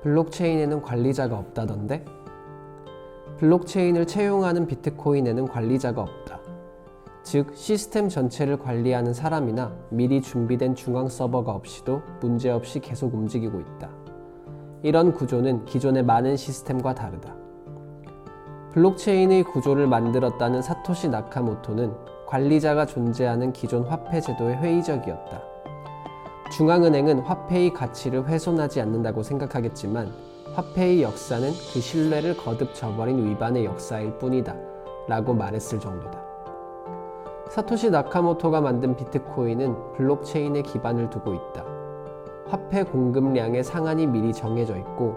블록체인에는 관리자가 없다던데? 블록체인을 채용하는 비트코인에는 관리자가 없다. 즉, 시스템 전체를 관리하는 사람이나 미리 준비된 중앙 서버가 없이도 문제없이 계속 움직이고 있다. 이런 구조는 기존의 많은 시스템과 다르다. 블록체인의 구조를 만들었다는 사토시 나카모토는 관리자가 존재하는 기존 화폐 제도에 회의적이었다. 중앙은행은 화폐의 가치를 훼손하지 않는다고 생각하겠지만 화폐의 역사는 그 신뢰를 거듭 저버린 위반의 역사일 뿐이다 라고 말했을 정도다. 사토시 나카모토가 만든 비트코인은 블록체인에 기반을 두고 있다. 화폐 공급량의 상한이 미리 정해져 있고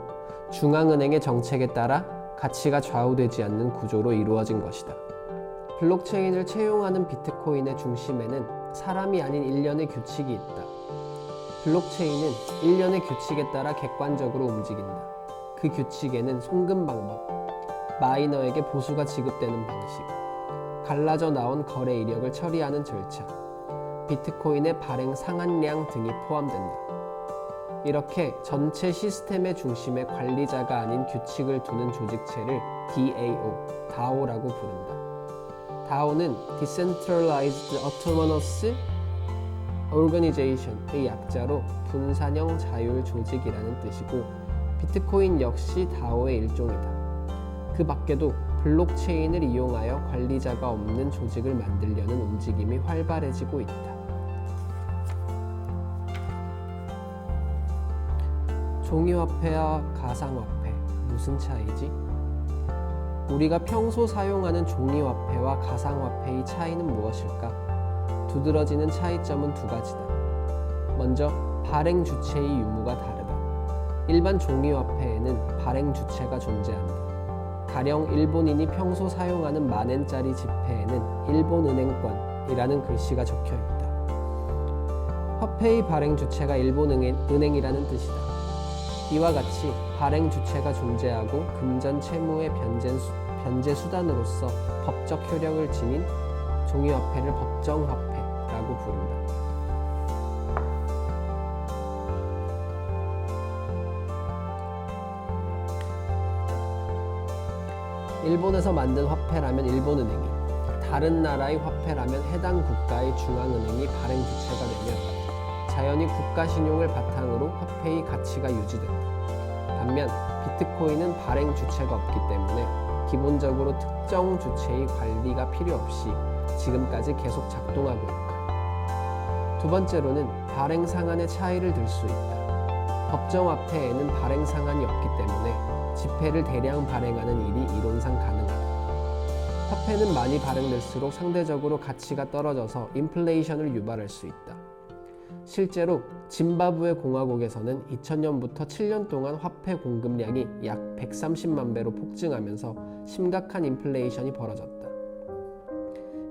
중앙은행의 정책에 따라 가치가 좌우되지 않는 구조로 이루어진 것이다. 블록체인을 채용하는 비트코인의 중심에는 사람이 아닌 일련의 규칙이 있다. 블록체인은 일련의 규칙에 따라 객관적으로 움직인다. 그 규칙에는 송금 방법, 마이너에게 보수가 지급되는 방식, 갈라져 나온 거래 이력을 처리하는 절차, 비트코인의 발행 상한량 등이 포함된다. 이렇게 전체 시스템의 중심에 관리자가 아닌 규칙을 두는 조직체를 DAO라고 부른다. DAO는 Decentralized Autonomous Organization의 약자로 분산형 자율 조직이라는 뜻이고 비트코인 역시 DAO의 일종이다. 그 밖에도 블록체인을 이용하여 관리자가 없는 조직을 만들려는 움직임이 활발해지고 있다. 종이화폐와 가상화폐, 무슨 차이지? 우리가 평소 사용하는 종이화폐와 가상화폐의 차이는 무엇일까? 두드러지는 차이점은 두 가지다. 먼저, 발행 주체의 유무가 다르다. 일반 종이화폐에는 발행 주체가 존재한다. 가령 일본인이 평소 사용하는 만엔짜리 지폐에는 일본은행권이라는 글씨가 적혀있다. 화폐의 발행 주체가 일본은행이라는 뜻이다. 이와 같이 발행 주체가 존재하고 금전 채무의 변제 수단으로서 법적 효력을 지닌 종이화폐를 법정화폐라고 부른다. 일본에서 만든 화폐라면 일본은행이, 다른 나라의 화폐라면 해당 국가의 중앙은행이 발행 주체가 되면 자연히 국가 신용을 바탕으로 화폐의 가치가 유지된다. 반면 비트코인은 발행 주체가 없기 때문에 기본적으로 특정 주체의 관리가 필요 없이 지금까지 계속 작동하고 있다. 두 번째로는 발행 상한의 차이를 들 수 있다. 법정화폐에는 발행 상한이 없기 때문에 지폐를 대량 발행하는 일이 이론상 가능하다. 화폐는 많이 발행될수록 상대적으로 가치가 떨어져서 인플레이션을 유발할 수 있다. 실제로 짐바브웨 공화국에서는 2000년부터 7년 동안 화폐 공급량이 약 130만 배로 폭증하면서 심각한 인플레이션이 벌어졌다.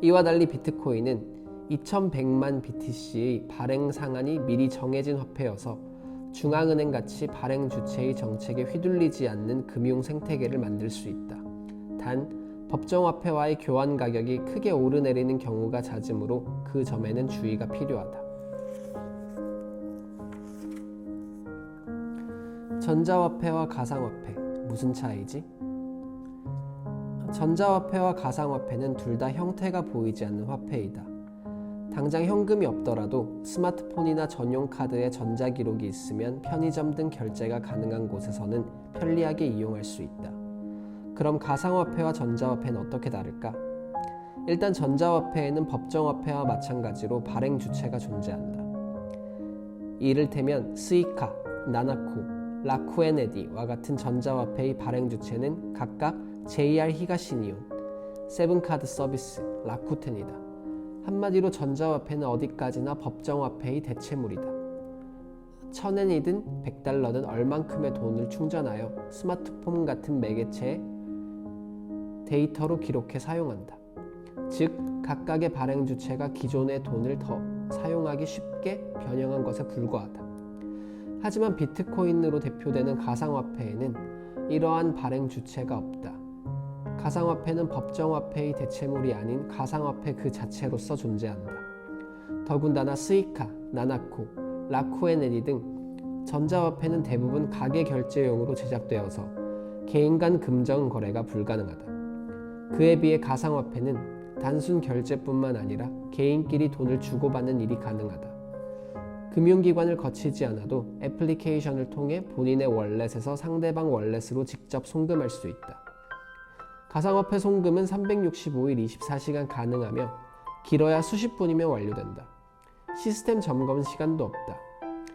이와 달리 비트코인은 2100만 BTC의 발행 상한이 미리 정해진 화폐여서 중앙은행같이 발행 주체의 정책에 휘둘리지 않는 금융 생태계를 만들 수 있다. 단, 법정화폐와의 교환 가격이 크게 오르내리는 경우가 잦으므로 그 점에는 주의가 필요하다. 전자화폐와 가상화폐, 무슨 차이지? 전자화폐와 가상화폐는 둘 다 형태가 보이지 않는 화폐이다. 당장 현금이 없더라도 스마트폰이나 전용 카드에 전자기록이 있으면 편의점 등 결제가 가능한 곳에서는 편리하게 이용할 수 있다. 그럼 가상화폐와 전자화폐는 어떻게 다를까? 일단 전자화폐에는 법정화폐와 마찬가지로 발행 주체가 존재한다. 이를테면 스이카, 나나코, 라쿠에네디와 같은 전자화폐의 발행 주체는 각각 JR 히가시니온, 세븐카드 서비스, 라쿠텐이다. 한마디로 전자화폐는 어디까지나 법정화폐의 대체물이다. 1000엔이든 100달러든 얼만큼의 돈을 충전하여 스마트폰 같은 매개체에 데이터로 기록해 사용한다. 즉, 각각의 발행 주체가 기존의 돈을 더 사용하기 쉽게 변형한 것에 불과하다. 하지만 비트코인으로 대표되는 가상화폐에는 이러한 발행 주체가 없다. 가상화폐는 법정화폐의 대체물이 아닌 가상화폐 그 자체로서 존재한다. 더군다나 스이카, 나나코, 라쿠에네디 등 전자화폐는 대부분 가계 결제용으로 제작되어서 개인 간 금전 거래가 불가능하다. 그에 비해 가상화폐는 단순 결제뿐만 아니라 개인끼리 돈을 주고받는 일이 가능하다. 금융기관을 거치지 않아도 애플리케이션을 통해 본인의 월렛에서 상대방 월렛으로 직접 송금할 수 있다. 가상화폐 송금은 365일 24시간 가능하며 길어야 수십 분이면 완료된다. 시스템 점검 시간도 없다.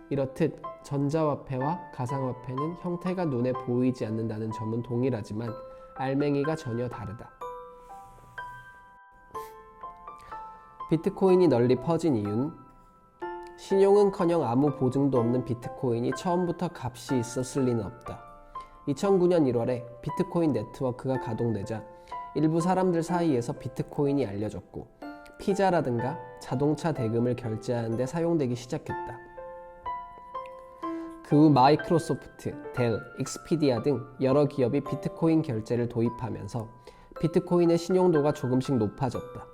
이렇듯 전자화폐와 가상화폐는 형태가 눈에 보이지 않는다는 점은 동일하지만 알맹이가 전혀 다르다. 비트코인이 널리 퍼진 이유는 신용은커녕 아무 보증도 없는 비트코인이 처음부터 값이 있었을 리는 없다. 2009년 1월에 비트코인 네트워크가 가동되자 일부 사람들 사이에서 비트코인이 알려졌고 피자라든가 자동차 대금을 결제하는 데 사용되기 시작했다. 그 후 마이크로소프트, 델, 익스피디아 등 여러 기업이 비트코인 결제를 도입하면서 비트코인의 신용도가 조금씩 높아졌다.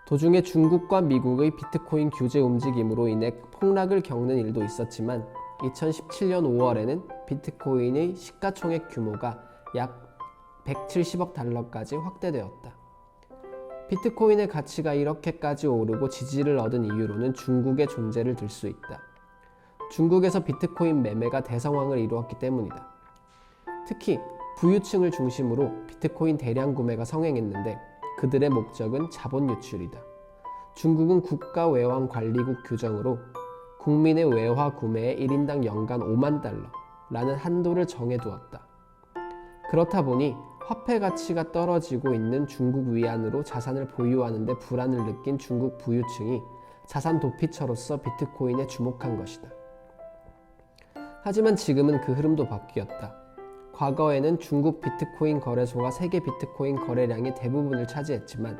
도중에 중국과 미국의 비트코인 규제 움직임으로 인해 폭락을 겪는 일도 있었지만 2017년 5월에는 비트코인의 시가총액 규모가 약 170억 달러까지 확대되었다. 비트코인의 가치가 이렇게까지 오르고 지지를 얻은 이유로는 중국의 존재를 들 수 있다. 중국에서 비트코인 매매가 대성황을 이루었기 때문이다. 특히 부유층을 중심으로 비트코인 대량 구매가 성행했는데 그들의 목적은 자본 유출이다. 중국은 국가외환관리국 규정으로 국민의 외화 구매에 1인당 연간 5만 달러라는 한도를 정해두었다. 그렇다 보니 화폐 가치가 떨어지고 있는 중국 위안으로 자산을 보유하는 데 불안을 느낀 중국 부유층이 자산 도피처로서 비트코인에 주목한 것이다. 하지만 지금은 그 흐름도 바뀌었다. 과거에는 중국 비트코인 거래소가 세계 비트코인 거래량의 대부분을 차지했지만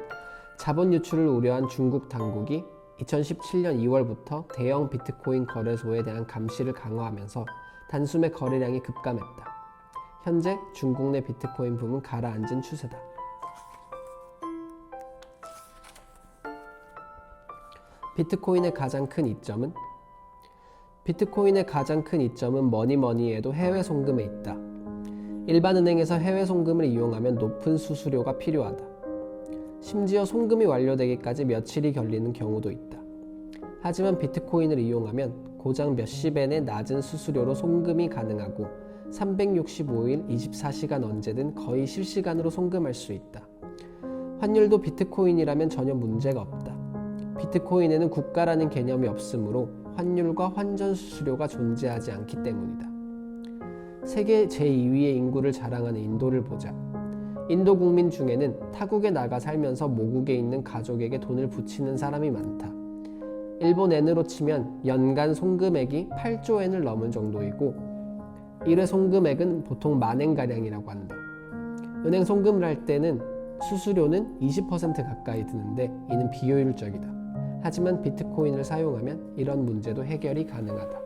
자본 유출을 우려한 중국 당국이 2017년 2월부터 대형 비트코인 거래소에 대한 감시를 강화하면서 단숨에 거래량이 급감했다. 현재 중국 내 비트코인 붐은 가라앉은 추세다. 비트코인의 가장 큰 이점은? 비트코인의 가장 큰 이점은 뭐니 해도 해외 송금에 있다. 일반 은행에서 해외 송금을 이용하면 높은 수수료가 필요하다. 심지어 송금이 완료되기까지 며칠이 걸리는 경우도 있다. 하지만 비트코인을 이용하면 고작 몇십 엔의 낮은 수수료로 송금이 가능하고 365일 24시간 언제든 거의 실시간으로 송금할 수 있다. 환율도 비트코인이라면 전혀 문제가 없다. 비트코인에는 국가라는 개념이 없으므로 환율과 환전 수수료가 존재하지 않기 때문이다. 세계 제2위의 인구를 자랑하는 인도를 보자. 인도 국민 중에는 타국에 나가 살면서 모국에 있는 가족에게 돈을 붙이는 사람이 많다. 일본 엔으로 치면 연간 송금액이 8조 엔을 넘은 정도이고 1회 송금액은 보통 10,000엔가량이라고 한다. 은행 송금을 할 때는 수수료는 20% 가까이 드는데 이는 비효율적이다. 하지만 비트코인을 사용하면 이런 문제도 해결이 가능하다.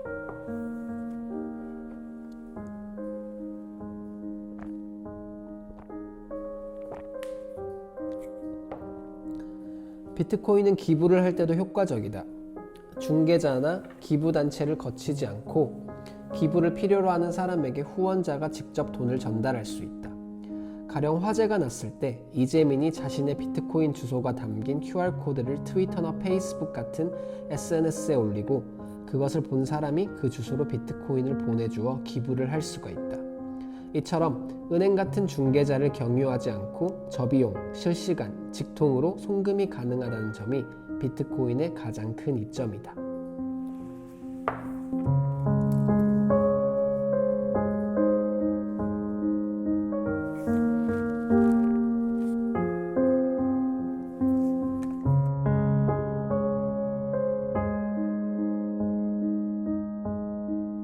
비트코인은 기부를 할 때도 효과적이다. 중개자나 기부단체를 거치지 않고 기부를 필요로 하는 사람에게 후원자가 직접 돈을 전달할 수 있다. 가령 화재가 났을 때 이재민이 자신의 비트코인 주소가 담긴 QR코드를 트위터나 페이스북 같은 SNS에 올리고 그것을 본 사람이 그 주소로 비트코인을 보내주어 기부를 할 수가 있다. 이처럼 은행 같은 중개자를 경유하지 않고 저비용, 실시간, 직통으로 송금이 가능하다는 점이 비트코인의 가장 큰 이점이다.